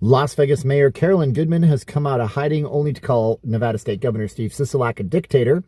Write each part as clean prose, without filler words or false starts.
Las Vegas Mayor Carolyn Goodman has come out of hiding only to call Nevada State Governor Steve Sisolak a dictator.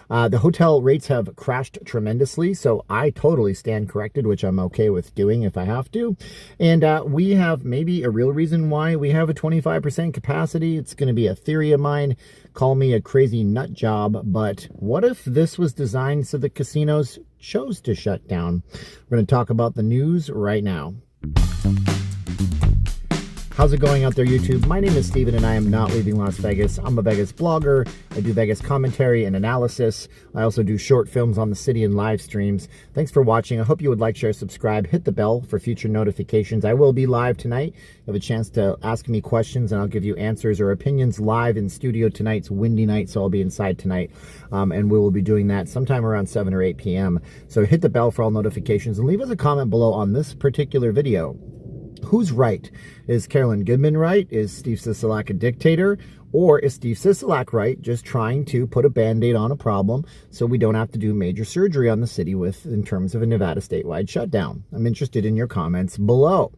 The hotel rates have crashed tremendously, so I totally stand corrected, which I'm okay with doing if I have to. And we have maybe a real reason why we have a 25% capacity. It's going to be a theory of mine. Call me a crazy nut job, but what if this was designed so the casinos chose to shut down? We're going to talk about the news right now. How's it going out there, YouTube? My name is Steven and I am not leaving Las Vegas. I'm a Vegas blogger. I do Vegas commentary and analysis. I also do short films on the city and live streams. Thanks for watching. I hope you would like, share, subscribe, hit the bell for future notifications. I will be live tonight. You have a chance to ask me questions and I'll give you answers or opinions live in studio tonight. It's a windy night, so I'll be inside tonight. And we will be doing that sometime around 7 or 8 p.m. So hit the bell for all notifications and leave us a comment below on this particular video. Who's right? Is Carolyn Goodman right? Is Steve Sisolak a dictator? Or is Steve Sisolak right, just trying to put a Band-Aid on a problem so we don't have to do major surgery on the city in terms of a Nevada statewide shutdown? I'm interested in your comments below.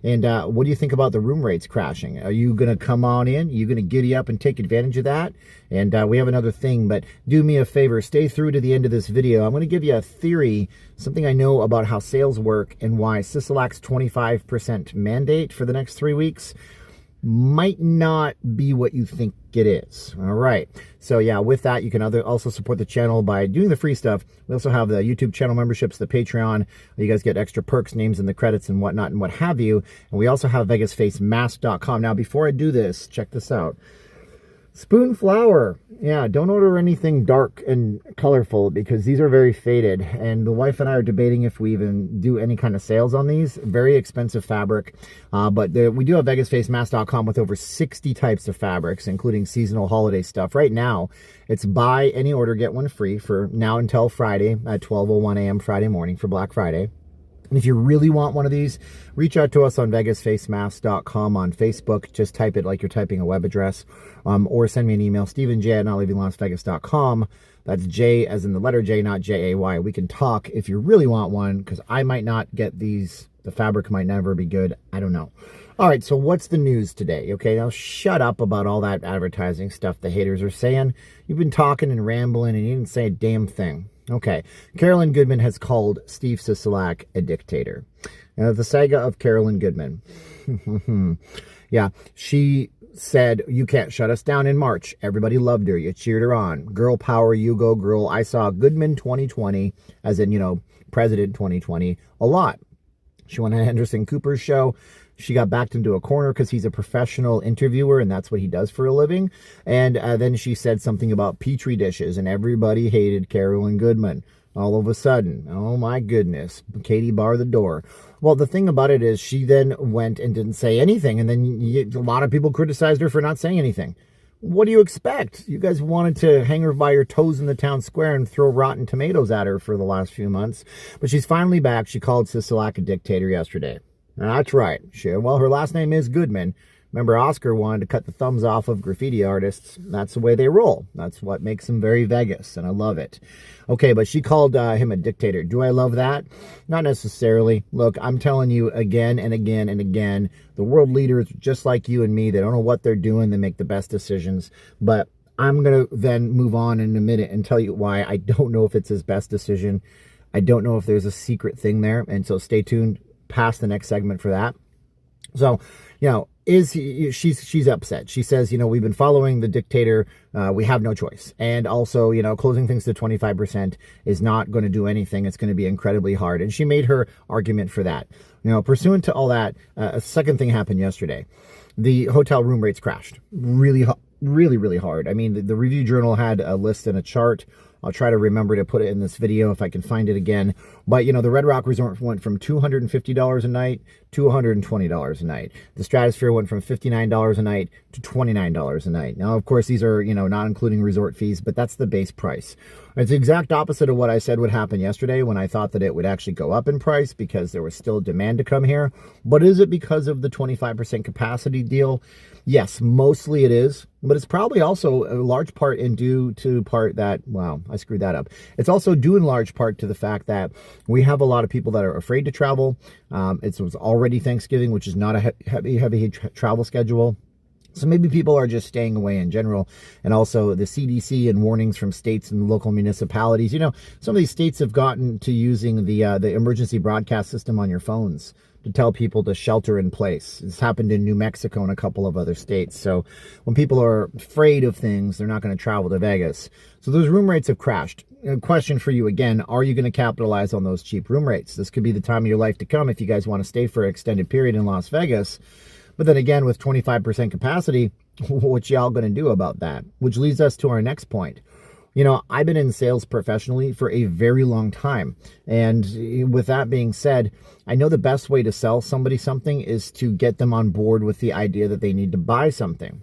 And what do you think about the room rates crashing? Are you going to come on in? Are you going to giddy up and take advantage of that? And we have another thing, but do me a favor, stay through to the end of this video. I'm going to give you a theory, something I know about how sales work and why Sisolak's 25% mandate for the next 3 weeks might not be what you think it is. All right. So yeah, with that, you can also support the channel by doing the free stuff. We also have the YouTube channel memberships, the Patreon. You guys get extra perks, names in the credits and whatnot and what have you. And we also have VegasFaceMask.com. Now, before I do this, check this out. Spoon flour. Yeah, don't order anything dark and colorful because these are very faded. And the wife and I are debating if we even do any kind of sales on these. Very expensive fabric. But we do have VegasFaceMask.com with over 60 types of fabrics, including seasonal holiday stuff. Right now, it's buy any order, get one free for now until Friday at 12:01 a.m. Friday morning for Black Friday. And if you really want one of these, reach out to us on VegasFaceMask.com on Facebook. Just type it like you're typing a web address. Or send me an email, StevenJ@NotLeavingLasVegas.com. That's J as in the letter J, not J-A-Y. We can talk if you really want one, because I might not get these. The fabric might never be good. I don't know. All right, so what's the news today? Okay, now shut up about all that advertising stuff the haters are saying. You've been talking and rambling, and you didn't say a damn thing. Okay, Carolyn Goodman has called Steve Sisolak a dictator. Now, the saga of Carolyn Goodman. Yeah, she said, you can't shut us down in March. Everybody loved her. You cheered her on. Girl power, you go girl. I saw Goodman 2020, as in, President 2020, a lot. She went on Henderson Cooper's show. She got backed into a corner because he's a professional interviewer and that's what he does for a living. And then she said something about Petri dishes and everybody hated Carolyn Goodman. All of a sudden, oh my goodness, Katie bar the door. Well, the thing about it is she then went and didn't say anything. And then a lot of people criticized her for not saying anything. What do you expect? You guys wanted to hang her by her toes in the town square and throw rotten tomatoes at her for the last few months. But she's finally back. She called Sisolak a dictator yesterday. That's right. Well, her last name is Goodman. Remember, Oscar wanted to cut the thumbs off of graffiti artists. That's the way they roll. That's what makes them very Vegas, and I love it. Okay, but she called him a dictator. Do I love that? Not necessarily. Look, I'm telling you again and again and again, the world leaders, just like you and me, they don't know what they're doing. They make the best decisions. But I'm going to then move on in a minute and tell you why I don't know if it's his best decision. I don't know if there's a secret thing there, and so stay tuned past the next segment for that. So, she's upset. She says, we've been following the dictator. We have no choice. And also, closing things to 25% is not going to do anything. It's going to be incredibly hard. And she made her argument for that. Pursuant to all that, a second thing happened yesterday. The hotel room rates crashed really hard. I mean, the Review Journal had a list and a chart. I'll try to remember to put it in this video if I can find it again. But, the Red Rock Resort went from $250 a night to $120 a night. The Stratosphere went from $59 a night to $29 a night. Now, of course, these are, not including resort fees, but that's the base price. It's the exact opposite of what I said would happen yesterday when I thought that it would actually go up in price because there was still demand to come here. But is it because of the 25% capacity deal? Yes, mostly it is. But it's probably also a large part due to that, wow, I screwed that up. It's also due in large part to the fact that we have a lot of people that are afraid to travel. It was already already Thanksgiving, which is not a heavy travel schedule. So maybe people are just staying away in general. And also the CDC and warnings from states and local municipalities. You know, some of these states have gotten to using the emergency broadcast system on your phones to tell people to shelter in place. It's happened in New Mexico and a couple of other states. So when people are afraid of things, they're not going to travel to Vegas. So those room rates have crashed. A question for you again, are you going to capitalize on those cheap room rates? This could be the time of your life to come if you guys want to stay for an extended period in Las Vegas. But then again, with 25% capacity, what y'all going to do about that? Which leads us to our next point. You know, I've been in sales professionally for a very long time. And with that being said, I know the best way to sell somebody something is to get them on board with the idea that they need to buy something.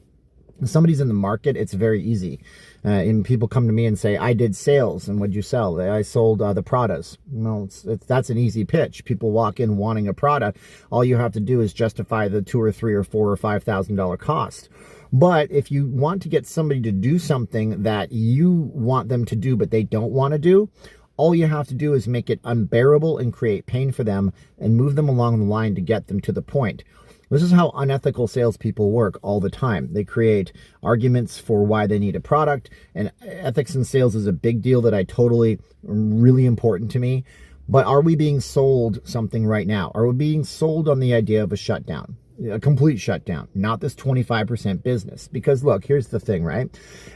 If somebody's in the market, it's very easy. And people come to me and say, I did sales. And what'd you sell? I sold the Pradas. Well, that's an easy pitch. People walk in wanting a Prada. All you have to do is justify the $2 or $3 or $4 or $5,000 cost. But if you want to get somebody to do something that you want them to do, but they don't want to do, all you have to do is make it unbearable and create pain for them and move them along the line to get them to the point. This is how unethical salespeople work all the time. They create arguments for why they need a product, and ethics in sales is a big deal that really important to me. But are we being sold something right now? Are we being sold on the idea of a shutdown? A complete shutdown, not this 25% business. Because look, here's the thing, right?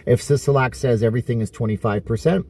If Sisolak says everything is 25%,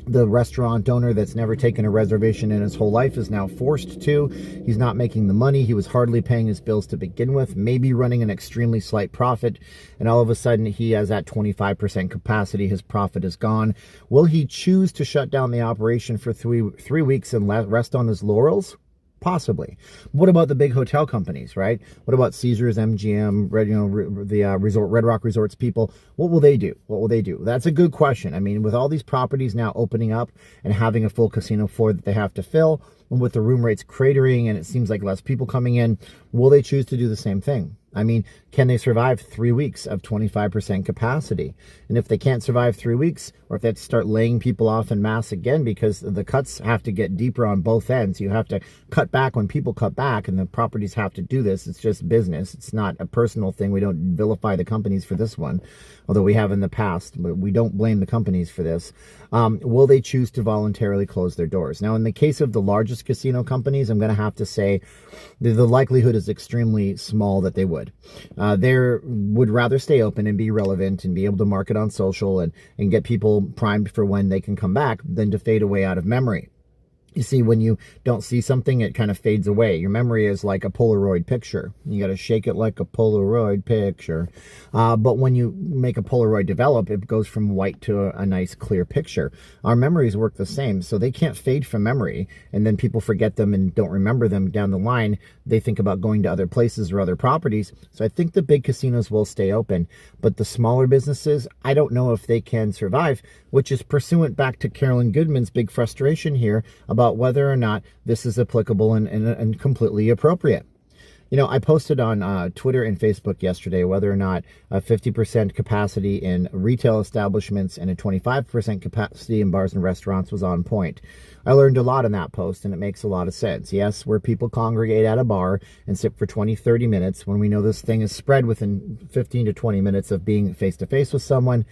the restaurant owner that's never taken a reservation in his whole life is now forced to. He's not making the money. He was hardly paying his bills to begin with, maybe running an extremely slight profit. And all of a sudden he has that 25% capacity. His profit is gone. Will he choose to shut down the operation for three weeks and rest on his laurels? Possibly. What about the big hotel companies, right? What about Caesars, MGM, Red Rock Resorts people? What will they do? What will they do? That's a good question. I mean, with all these properties now opening up and having a full casino floor that they have to fill, and with the room rates cratering and it seems like less people coming in, will they choose to do the same thing? I mean, can they survive 3 weeks of 25% capacity? And if they can't survive 3 weeks, or if they have to start laying people off en masse again, because the cuts have to get deeper on both ends. You have to cut back when people cut back, and the properties have to do this. It's just business. It's not a personal thing. We don't vilify the companies for this one, although we have in the past, but we don't blame the companies for this. Will they choose to voluntarily close their doors? Now, in the case of the largest casino companies, I'm going to have to say the likelihood is extremely small that they would. They would rather stay open and be relevant and be able to market on social and get people primed for when they can come back than to fade away out of memory. You see, when you don't see something, it kind of fades away. Your memory is like a Polaroid picture. You got to shake it like a Polaroid picture. But when you make a Polaroid develop, it goes from white to a nice clear picture. Our memories work the same, so they can't fade from memory. And then people forget them and don't remember them down the line. They think about going to other places or other properties. So I think the big casinos will stay open. But the smaller businesses, I don't know if they can survive, which is pursuant back to Carolyn Goodman's big frustration here about whether or not this is applicable and completely appropriate. You know, I posted on Twitter and Facebook yesterday whether or not a 50% capacity in retail establishments and a 25% capacity in bars and restaurants was on point. I learned a lot in that post, and it makes a lot of sense. Yes, where people congregate at a bar and sit for 20, 30 minutes, when we know this thing is spread within 15 to 20 minutes of being face-to-face with someone,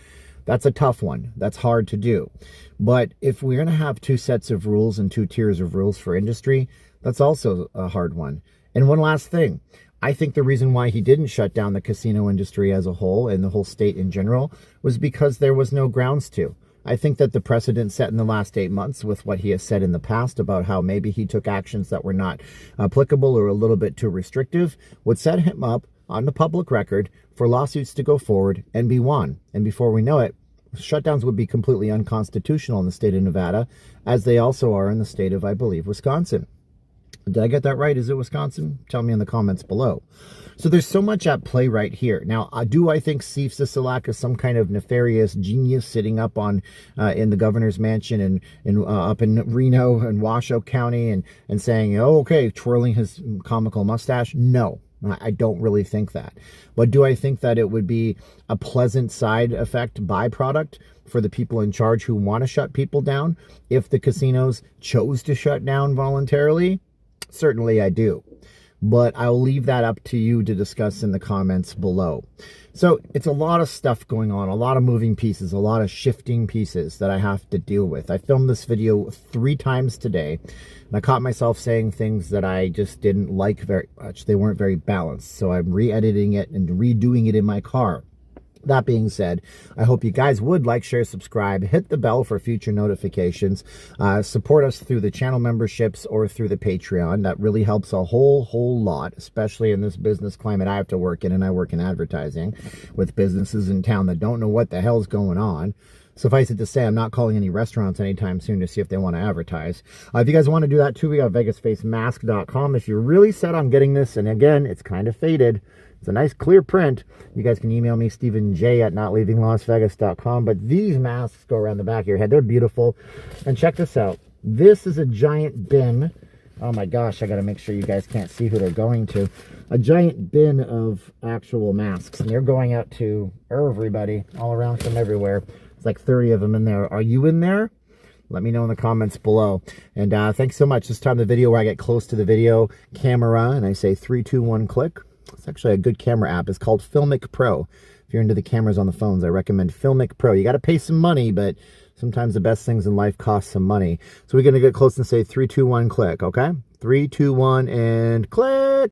that's a tough one. That's hard to do. But if we're going to have two sets of rules and two tiers of rules for industry, that's also a hard one. And one last thing. I think the reason why he didn't shut down the casino industry as a whole and the whole state in general was because there was no grounds to. I think that the precedent set in the last 8 months with what he has said in the past about how maybe he took actions that were not applicable or a little bit too restrictive would set him up on the public record for lawsuits to go forward and be won. And before we know it, shutdowns would be completely unconstitutional in the state of Nevada, as they also are in the state of, I believe, Wisconsin. Did I get that right? Is it Wisconsin? Tell me in the comments below. So there's so much at play right here. Now, do I think Steve Sisolak is some kind of nefarious genius sitting up on in the governor's mansion and up in Reno and Washoe County and saying, oh, okay, twirling his comical mustache? No. I don't really think that. But do I think that it would be a pleasant side effect byproduct for the people in charge who want to shut people down if the casinos chose to shut down voluntarily? Certainly I do. but I'll leave that up to you to discuss in the comments below. So it's a lot of stuff going on, a lot of moving pieces, a lot of shifting pieces that I have to deal with. I filmed this video 3 times today, and I caught myself saying things that I just didn't like very much. They weren't very balanced, so I'm re-editing it and redoing it in my car. That being said, I hope you guys would like, share, subscribe, hit the bell for future notifications, support us through the channel memberships or through the Patreon. That really helps a whole lot, especially in this business climate I have to work in, and I work in advertising with businesses in town that don't know what the hell's going on. Suffice it to say, I'm not calling any restaurants anytime soon to see if they want to advertise. If you guys want to do that too, we got vegasfacemask.com. If you're really set on getting this, and again, it's kind of faded, it's a nice clear print, you guys can email me, StephenJ@notleavinglasvegas.com. But these masks go around the back of your head. They're beautiful. And check this out. This is a giant bin. Oh my gosh, I got to make sure you guys can't see who they're going to. A giant bin of actual masks. And they're going out to everybody all around from everywhere. It's like 30 of them in there. Are you in there? Let me know in the comments below. And thanks so much. This time the video where I get close to the video camera and I say 3, 2, 1, click. It's actually a good camera app. It's called Filmic Pro. If you're into the cameras on the phones, I recommend Filmic Pro. You got to pay some money, but sometimes the best things in life cost some money. So we're going to get close and say 3, 2, 1, click, okay? 3, 2, 1, and click!